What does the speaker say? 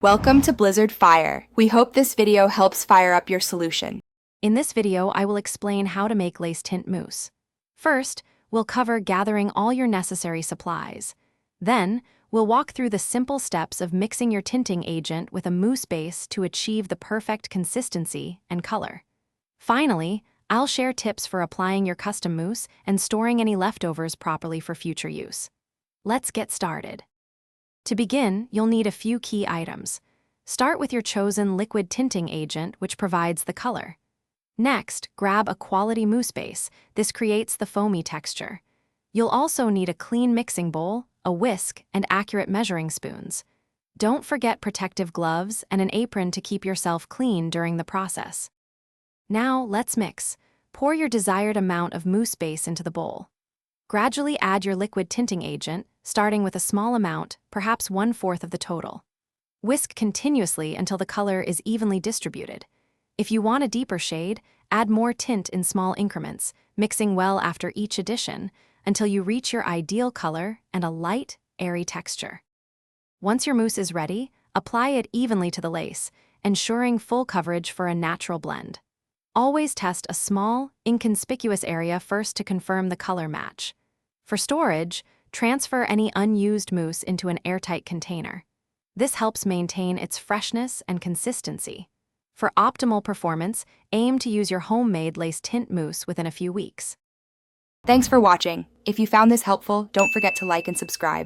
Welcome to Blizzard Fire. We hope this video helps fire up your solution. In this video, I will explain how to make lace tint mousse. First, we'll cover gathering all your necessary supplies. Then, we'll walk through the simple steps of mixing your tinting agent with a mousse base to achieve the perfect consistency and color. Finally, I'll share tips for applying your custom mousse and storing any leftovers properly for future use. Let's get started. To begin, you'll need a few key items. Start with your chosen liquid tinting agent, which provides the color. Next, grab a quality mousse base. This creates the foamy texture. You'll also need a clean mixing bowl, a whisk, and accurate measuring spoons. Don't forget protective gloves and an apron to keep yourself clean during the process. Now, let's mix. Pour your desired amount of mousse base into the bowl. Gradually add your liquid tinting agent, starting with a small amount, perhaps 1/4 of the total. Whisk continuously until the color is evenly distributed. If you want a deeper shade, add more tint in small increments, mixing well after each addition, until you reach your ideal color and a light, airy texture. Once your mousse is ready, apply it evenly to the lace, ensuring full coverage for a natural blend. Always test a small, inconspicuous area first to confirm the color match. For storage, transfer any unused mousse into an airtight container. This helps maintain its freshness and consistency. For optimal performance, aim to use your homemade lace tint mousse within a few weeks. Thanks for watching. If you found this helpful, don't forget to like and subscribe.